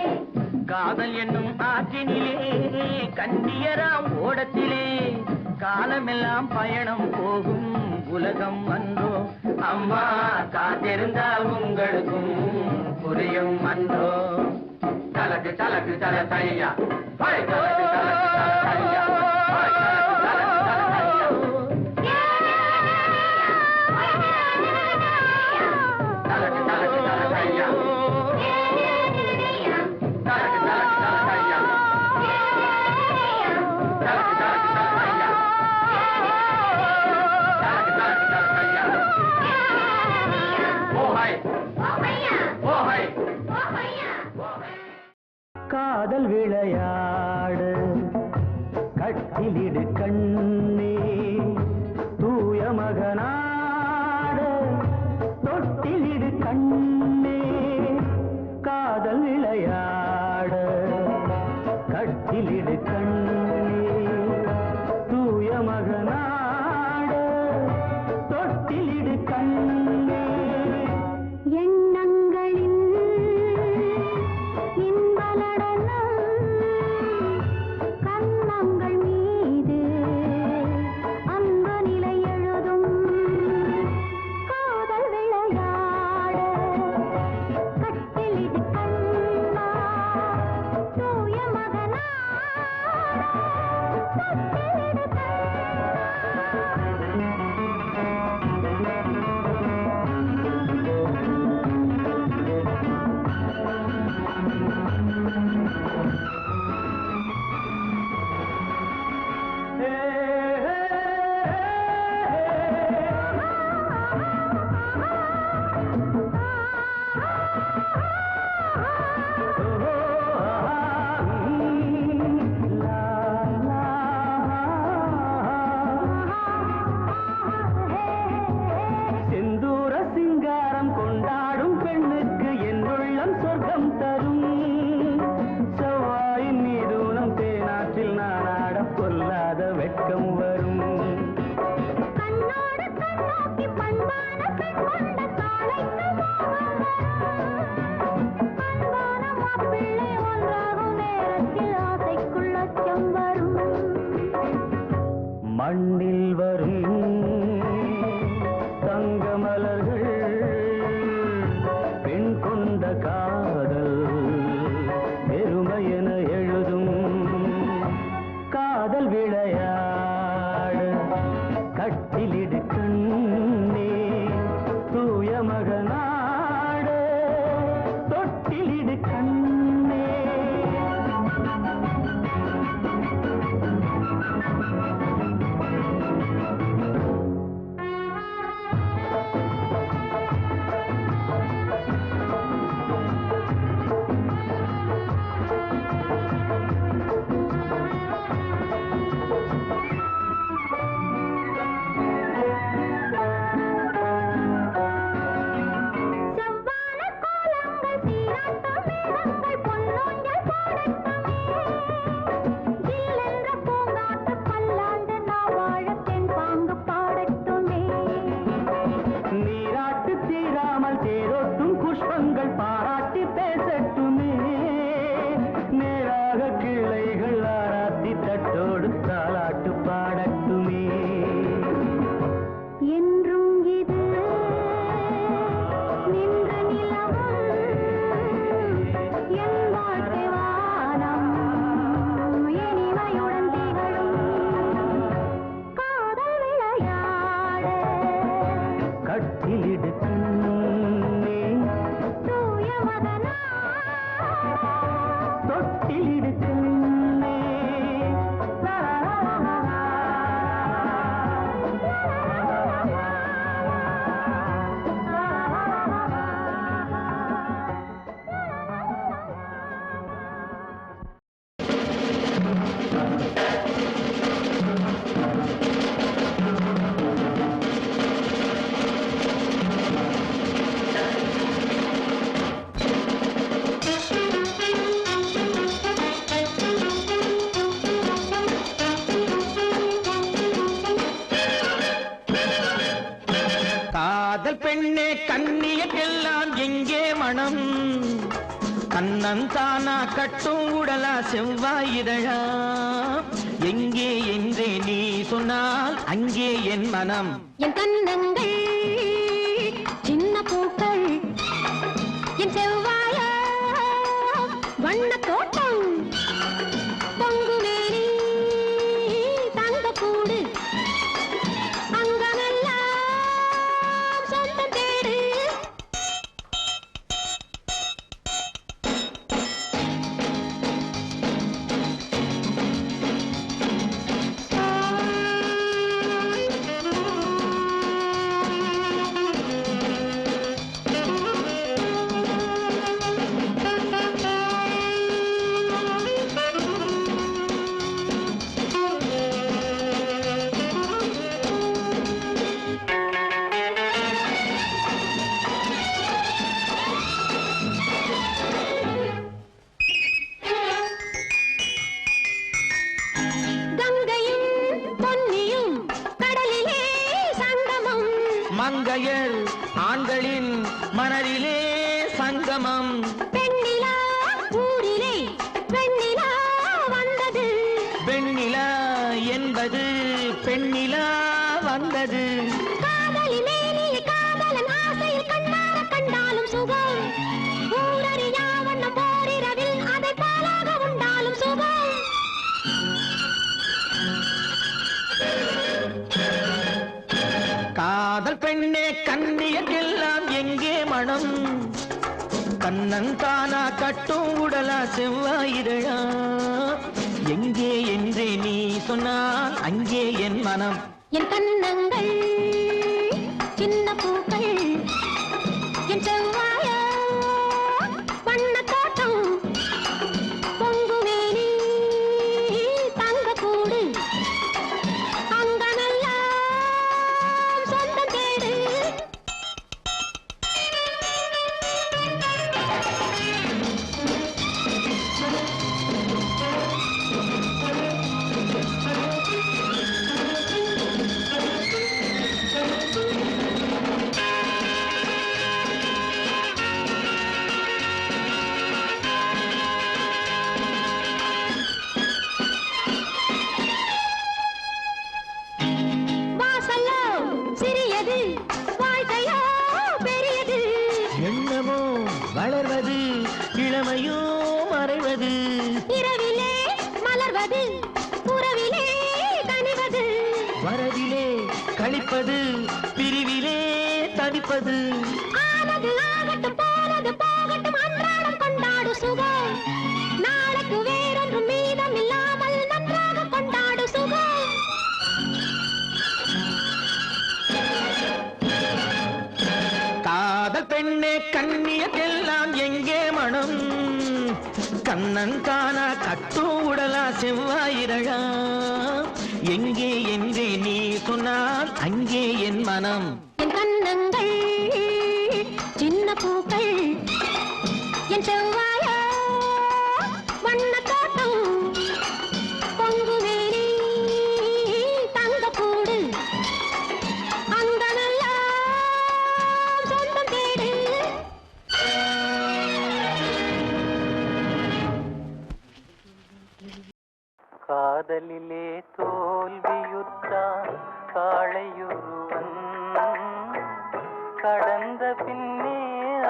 [SPEAKER 3] காதல் என்னும் ஆற்றினிலே கண்ணியராம் ஓடத்திலே, காலமெல்லாம் பயணம் போகும் உலகம் அன்றோ. அம்மா காத்திருந்தால் உங்களுக்கும் புரியும் அன்றோ. தலக்கு தலக்கு தல தையா, தலக்கு தலக்கு தல தையா, தலக்கு தலக்கு தல தையா. தலக்கு தலக்கு தல தையா, தலக்கு தலக்கு தல தையா, தலக்கு தலக்கு தல தையா, தலக்கு தலக்கு தல தையா. ஓ ஹாய் ஓ ஹாய்.
[SPEAKER 1] காதல் விளையாடு கட்டிலிடு கண்ணே, தூய மகனாடு தொட்டிலிடு கண்ணே. காதல் விளையாடு கட்டிலிடு கண்ணே, தூய மகனாடு தொட்டிலிடு கண்ணே.
[SPEAKER 2] எண்ணங்களின் இன்ப நடனம் கன்னங்கள் மீது அன்பு நிலை எழுதும். காதல் விளையாட கட்டிலிடு கண்ணா, தூய மகனாட தொட்டிலிடு
[SPEAKER 1] செந்தூர சிங்காரம் கொண்டாடும் பெண்ணுக்கு என் உள்ளம் சொர்க்கம் தரும். செவ்வாயின் மீதூனம் தேனாற்றில் நானாட கொல்லாத வெட்கம் வரும்.
[SPEAKER 2] கண்ணோடு கண்ணோக்கி பண்பான பெண் கொண்ட காளைக்கு மோகம் வரும். அன்பான மாப்பிள்ளை ஒன்றாகும் நேரத்தில் ஆசைக்குள் அச்சம் வரும்.
[SPEAKER 1] மண்ணில் வரும் தங்க மலர்கள் பெண் கொண்ட காதல் பெருமையென எழுதும். காதல் விளையாடு கட்டிலிடு கண்ணே, தூய மகனாடு தொட்டிலிடு கண்ணே. தொட்டிலிடு கண்ணே. காதல் பெண்ணே கண்ணியக்கெல்லாம் எங்கே மனம்? கண்ணந்தானா கட்டும் உடலா செவ்வாயிதழா? எங்கே என்றே நீ சொன்னால் அங்கே என் மனம்.
[SPEAKER 2] என் கண்ணங்கள் சின்ன பூக்கள், என் செவ்வாய வண்ண தோட்டம், பொங்குமேனி தங்கக்கூடு, அங்கமெல்லாம் சொந்தம் தேடு.
[SPEAKER 1] மங்கையர் ஆண்களின் மனதிலே சங்கமம்.
[SPEAKER 2] பெண்ணிலா ஊரிலே பெண்ணிலா வந்தது,
[SPEAKER 1] பெண்ணிலா என்பது பெண்ணிலா வந்தது.
[SPEAKER 2] காதலிலே நீ காதலன் ஆசையில் கண்ணார கண்டாலும் சுகம், ஊரறியா வண்ணம் போரிரவில் அதை பாலாக உண்டாலும் சுகம்.
[SPEAKER 1] காதல் பெண்ணே கண்ணியக்கெல்லாம் எங்கே மனம்? கண்ணந்தானா கட்டும் உடலா செவ்வாயிதழா? எங்கே என்றே நீ சொன்னால் அங்கே என் மனம்.
[SPEAKER 2] என் கண்ணங்கள் சின்ன பூக்கள், என் செவ்வாய வண்ண தோட்டம், பொங்குமேனி தங்கக்கூடு, அங்கமெல்லாம் சொந்தம் தேடு. வாசல்லோ சிறியது, வாழ்க்கையோ பெரியது.
[SPEAKER 1] எண்ணமோ வளர்வது, இளமையோ மறைவது.
[SPEAKER 2] இரவிலே மலர்வது, உறவிலே கனிவது.
[SPEAKER 1] வரவிலே கழிப்பது, பிரிவிலே தவிப்பது.
[SPEAKER 2] ஆனது ஆகட்டும், போனது போகட்டும், அன்றாடம் கொண்டாடு சுகம். நாளைக்கு வேறொன்றும் மீதம் இல்லாமல் நன்றாக கொண்டாடு சுகம்.
[SPEAKER 1] காதல் பெண்ணே கண்ணியக்கெல்லாம் எங்கே மனம்? கண்ணன் தானா கட்டும் உடலா செவ்வாயிரழா? எங்கே என்றே நீ சொன்னால் அங்கே என் மனம்.
[SPEAKER 2] என் கண்ணங்கள் சின்ன பூக்கள், என் செவ்வாய வண்ண தோட்டம், பொங்குமேனி தங்கக்கூடு, அங்கமெல்லாம் சொந்தம் தேடு.
[SPEAKER 1] காதலிலே தோல்வியுற்றான் காளையுருவன், கடந்த பின்னே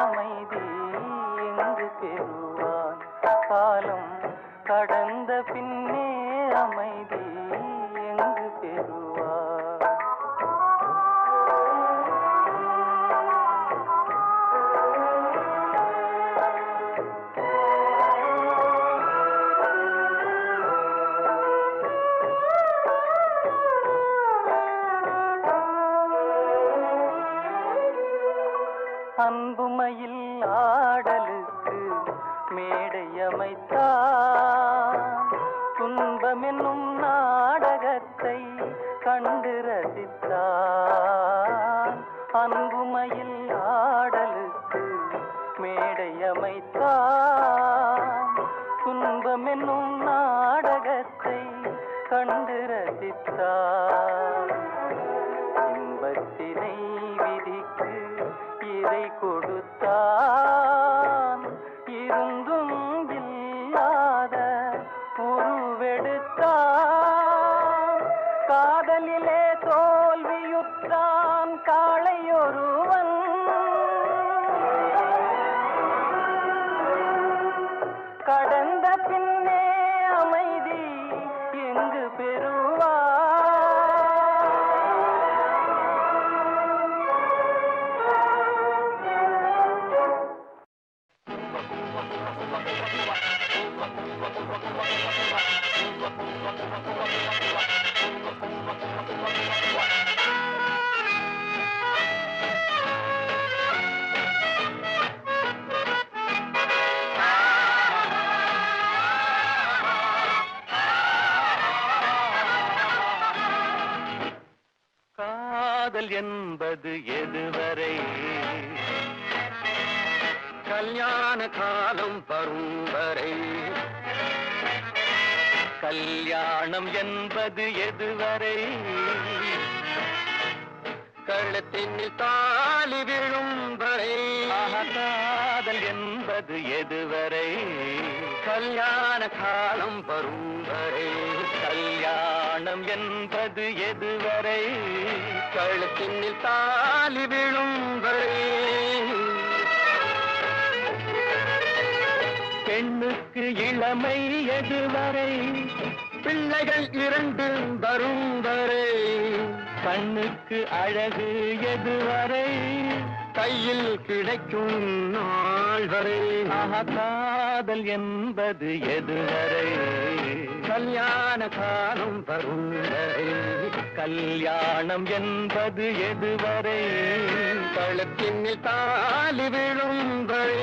[SPEAKER 1] அமைதி எங்கு பெறுவான்? காலம் கடந்த பின்னே அமைதி எங்கு பெறுவான்? அன்புமையில் ஆடலுக்கு மேடை அமைத்தான் துன்பம் என்னும் நாடகத்தை கண்டு ரசித்தான் இன்பத்தினை விதிக்கு இதை கொடுத்தான் இருந்தும் இல்லாத உருவெடுத்தான் காதலிலே தோல்வியுற்றான் காளையொருவன் கடந்த பின்னே அமைதி எங்கு பெறுவான் காதல் என்பது எதுவரை கல்யாண காலம் வரும் வரை கல்யாணம் என்பது எதுவரை கழுத்தினில் தாலி விழும் வரை காதல் என்பது எதுவரை கல்யாண காலம் வரும் வரை கல்யாணம் என்பது எதுவரை கழுத்தினில் தாலி விழும் வரை பெண்ணுக்கு இளமை எதுவரை பிள்ளைகள் இரண்டு வரும் வரை கண்ணுக்கு அழகு எதுவரை கையில் கிடைக்கும் நாள் வரை காதல் என்பது எதுவரை கல்யாண காலம் வரும் வரை கல்யாணம் என்பது எதுவரை கழுத்தினில் தாலி விழும் வரை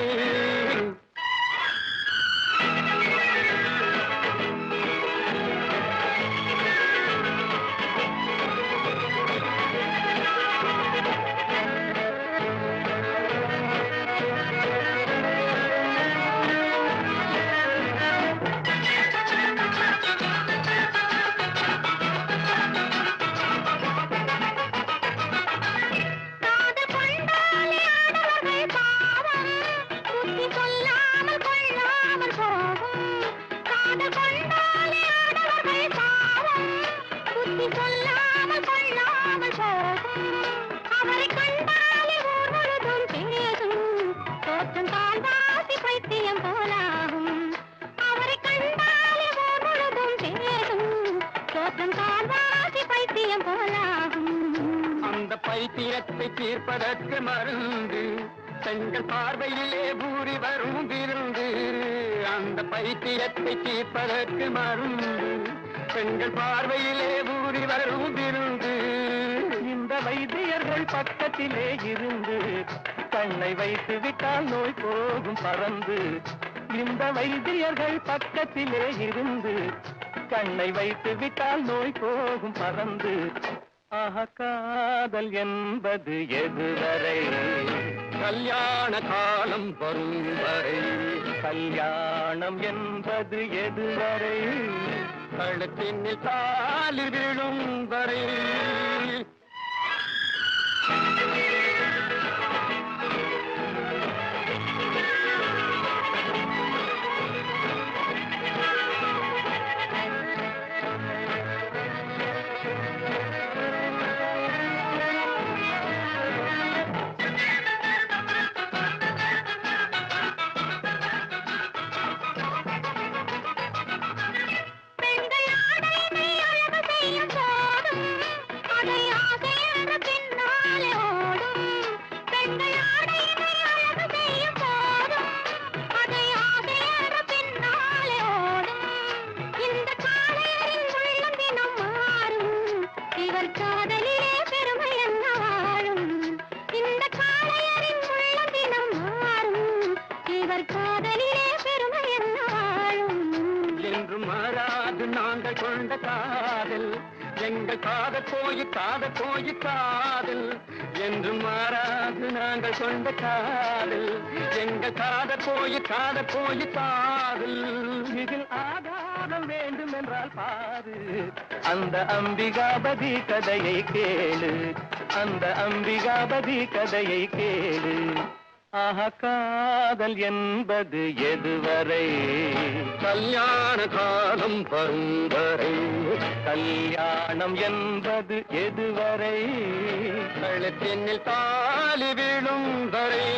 [SPEAKER 1] பைத்தியத்தை தீர்ப்பதற்கு மருந்து பெண்கள் பார்வையிலே பூரி வரும் விருந்து அந்த பைத்தியத்தை தீர்ப்பதற்கு மருந்து பெண்கள் பார்வையிலே பூரி வரும் விருந்து இந்த வைத்தியர்கள் பக்கத்திலே இருந்து கண்ணை வைத்து விட்டால் நோய் போகும் பறந்து இந்த வைத்தியர்கள் பக்கத்திலே இருந்து கண்ணை வைத்து விட்டால் நோய் போகும் பறந்து காதல் என்பது எதுவரை கல்யாண காலம் வரும் வரை கல்யாணம் என்பது எதுவரை கழுத்தினில் தாலி விழும் வரை எங்கள் காதல் காதல் என்று மாறாது நாங்கள் கொண்ட காதல். எங்கள் காதல் காதல் இதில் ஆதாரம் வேண்டும் என்றால் பாரு. அந்த அம்பிகாபதி கதையை கேளு, அந்த அம்பிகாபதி கதையை கேளு. ஆஹா, காதல் என்பது எதுவரை? கல்யாண காலம் வரும் வரை. கல்யாணம் என்பது எதுவரை? கழுத்தினில் தாலி விழும் வரை.